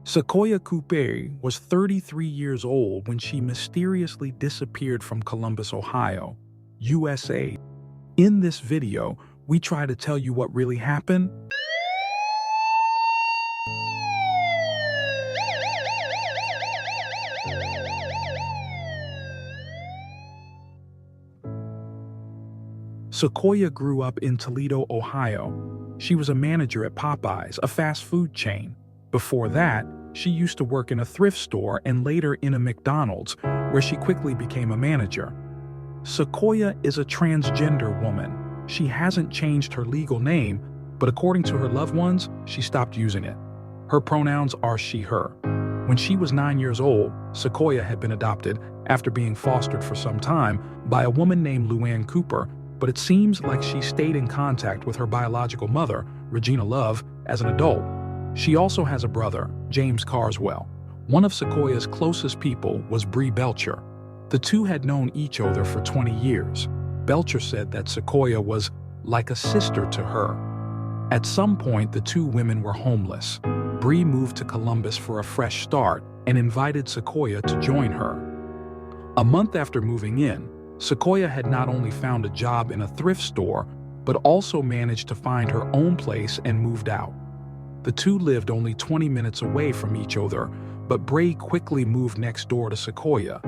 Sacoya Cooper was 33 years old when she mysteriously disappeared from Columbus, Ohio, USA. In this video, we try to tell you what really happened. Sacoya grew up in Toledo, Ohio. She was a manager at Popeyes, a fast food chain. Before that, she used to work in a thrift store and later in a McDonald's, where she quickly became a manager. Sacoya is a transgender woman. She hasn't changed her legal name, but according to her loved ones, she stopped using it. Her pronouns are she, her. When she was 9 years old, Sacoya had been adopted after being fostered for some time by a woman named LuAnn Cooper, but it seems like she stayed in contact with her biological mother, Regina Love, as an adult. She also has a brother, James Carswell. One of Sacoya's closest people was Bre Belcher. The two had known each other for 20 years. Belcher said that Sacoya was like a sister to her. At some point, the two women were homeless. Bre moved to Columbus for a fresh start and invited Sacoya to join her. A month after moving in, Sacoya had not only found a job in a thrift store, but also managed to find her own place and moved out. The two lived only 20 minutes away from each other, but Bre quickly moved next door to Sacoya.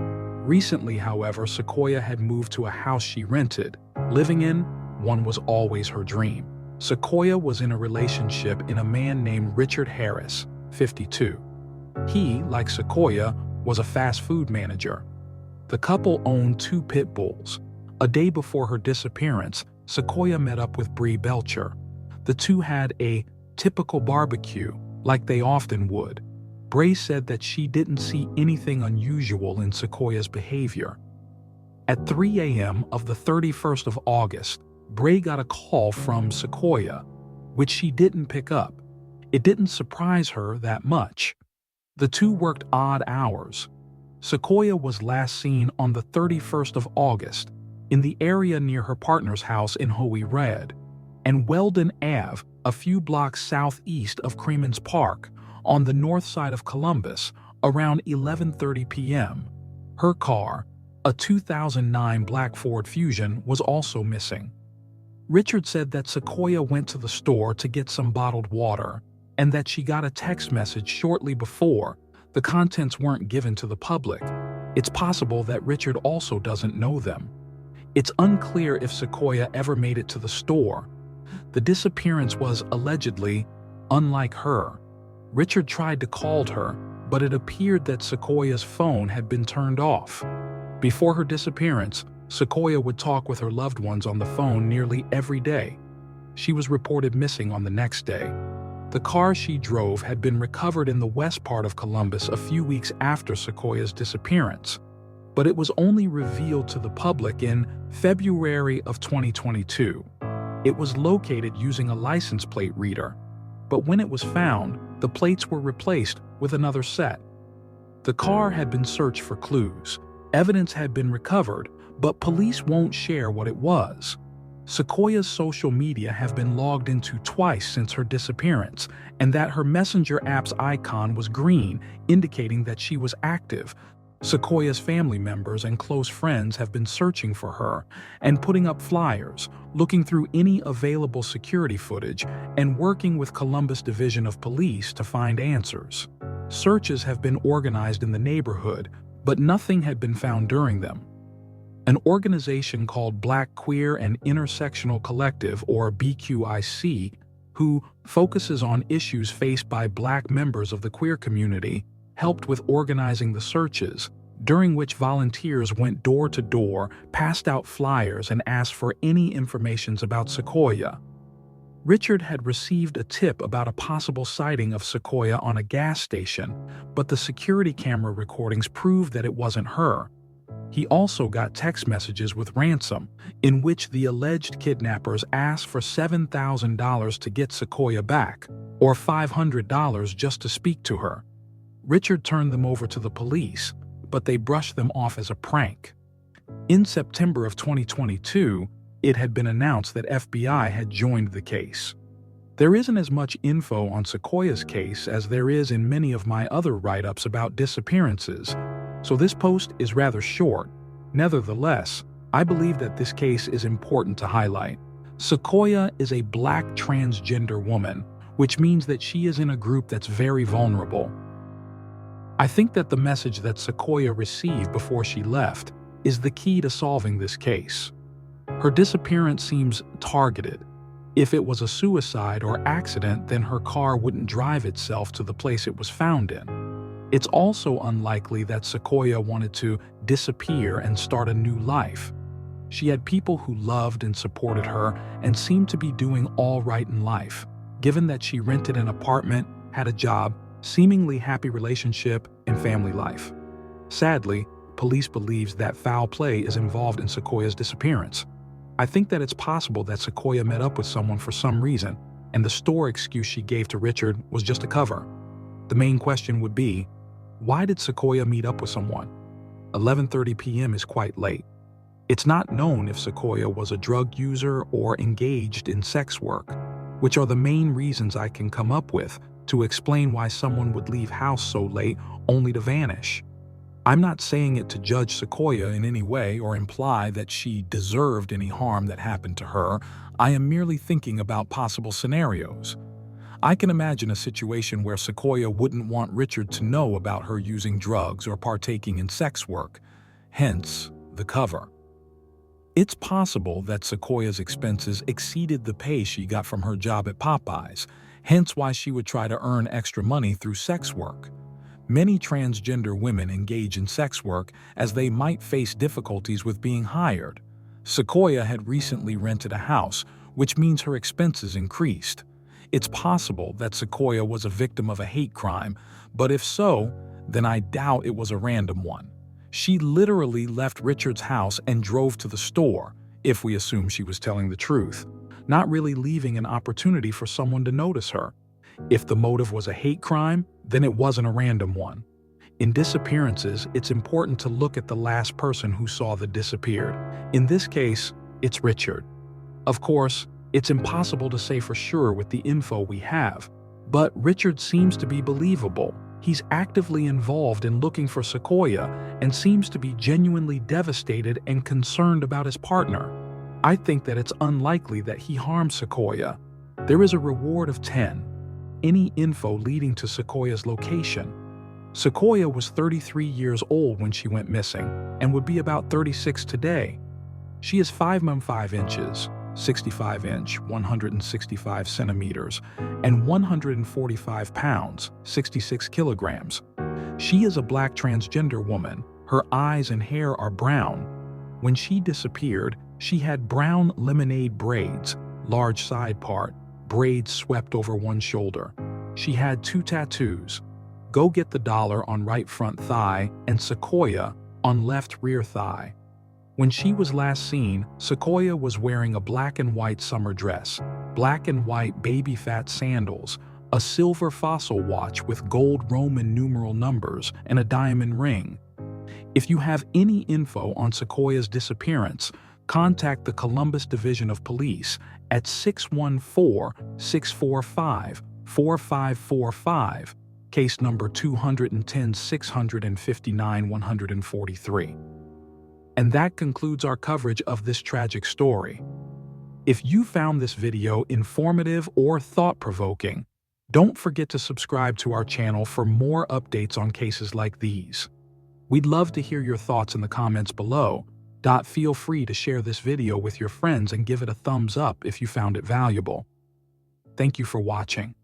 Recently, however, Sacoya had moved to a house she rented. Living in one was always her dream. Sacoya was in a relationship with a man named Richard Harris, 52. He, like Sacoya, was a fast food manager. The couple owned 2 pit bulls. A day before her disappearance, Sacoya met up with Bre Belcher. The two had a typical barbecue, like they often would. Bre said that she didn't see anything unusual in Sacoya's behavior. At 3 a.m. of the 31st of August, Bre got a call from Sacoya, which she didn't pick up. It didn't surprise her that much. The two worked odd hours. Sacoya was last seen on the 31st of August in the area near her partner's house in Howey Rd and Weldon Ave, a few blocks southeast of Creamans Park, on the north side of Columbus, around 11:30 p.m. Her car, a 2009 black Ford Fusion, was also missing. Richard said that Sacoya went to the store to get some bottled water and that she got a text message shortly before. The contents weren't given to the public. It's possible that Richard also doesn't know them. It's unclear if Sacoya ever made it to the store. The disappearance was allegedly unlike her. Richard tried to call her, but it appeared that Sacoya's phone had been turned off. Before her disappearance, Sacoya would talk with her loved ones on the phone nearly every day. She was reported missing on the next day. The car she drove had been recovered in the west part of Columbus a few weeks after Sacoya's disappearance, but it was only revealed to the public in February of 2022. It was located using a license plate reader, but when it was found, the plates were replaced with another set. The car had been searched for clues. Evidence had been recovered, but police won't share what it was. Sacoya's social media have been logged into twice since her disappearance, and that her messenger app's icon was green, indicating that she was active. Sacoya's family members and close friends have been searching for her and putting up flyers, looking through any available security footage, and working with Columbus Division of Police to find answers. Searches have been organized in the neighborhood, but nothing had been found during them. An organization called Black Queer and Intersectional Collective, or BQIC, who focuses on issues faced by Black members of the queer community, helped with organizing the searches, during which volunteers went door to door, passed out flyers, and asked for any information about Sacoya. Richard had received a tip about a possible sighting of Sacoya on a gas station, but the security camera recordings proved that it wasn't her. He also got text messages with ransom, in which the alleged kidnappers asked for $7,000 to get Sacoya back, or $500 just to speak to her. Richard turned them over to the police, but they brushed them off as a prank. In September of 2022, it had been announced that FBI had joined the case. There isn't as much info on Sacoya's case as there is in many of my other write-ups about disappearances, so this post is rather short. Nevertheless, I believe that this case is important to highlight. Sacoya is a black transgender woman, which means that she is in a group that's very vulnerable. I think that the message that Sacoya received before she left is the key to solving this case. Her disappearance seems targeted. If it was a suicide or accident, then her car wouldn't drive itself to the place it was found in. It's also unlikely that Sacoya wanted to disappear and start a new life. She had people who loved and supported her and seemed to be doing all right in life, given that she rented an apartment, had a job, seemingly happy relationship, and family life. Sadly, police believes that foul play is involved in Sacoya's disappearance. I think that it's possible that Sacoya met up with someone for some reason, and the store excuse she gave to Richard was just a cover. The main question would be, why did Sacoya meet up with someone? 11:30 p.m. is quite late. It's not known if Sacoya was a drug user or engaged in sex work, which are the main reasons I can come up with to explain why someone would leave house so late only to vanish. I'm not saying it to judge Sacoya in any way or imply that she deserved any harm that happened to her. I am merely thinking about possible scenarios. I can imagine a situation where Sacoya wouldn't want Richard to know about her using drugs or partaking in sex work, hence the cover. It's possible that Sacoya's expenses exceeded the pay she got from her job at Popeyes, hence why she would try to earn extra money through sex work. Many transgender women engage in sex work as they might face difficulties with being hired. Sacoya had recently rented a house, which means her expenses increased. It's possible that Sacoya was a victim of a hate crime, but if so, then I doubt it was a random one. She literally left Richard's house and drove to the store, if we assume she was telling the truth, not really leaving an opportunity for someone to notice her. If the motive was a hate crime, then it wasn't a random one. In disappearances, it's important to look at the last person who saw the disappeared. In this case, it's Richard. Of course, it's impossible to say for sure with the info we have, but Richard seems to be believable. He's actively involved in looking for Sacoya and seems to be genuinely devastated and concerned about his partner. I think that it's unlikely that he harmed Sacoya. There is a reward of 10. Any info leading to Sacoya's location. Sacoya was 33 years old when she went missing and would be about 36 today. She is 5'5", 65" 165 centimeters, and 145 pounds, 66 kilograms. She is a black transgender woman. Her eyes and hair are brown. When she disappeared, she had brown lemonade braids, large side part, braids swept over one shoulder. She had 2 tattoos, "Go Get the Dollar" on right front thigh and Sacoya on left rear thigh. When she was last seen, Sacoya was wearing a black and white summer dress, black and white baby fat sandals, a silver fossil watch with gold Roman numeral numbers, and a diamond ring. If you have any info on Sacoya's disappearance, contact the Columbus Division of Police at 614-645-4545, case number 210-659-143. And that concludes our coverage of this tragic story. If you found this video informative or thought-provoking, don't forget to subscribe to our channel for more updates on cases like these. We'd love to hear your thoughts in the comments below. Feel free to share this video with your friends and give it a thumbs up if you found it valuable. Thank you for watching.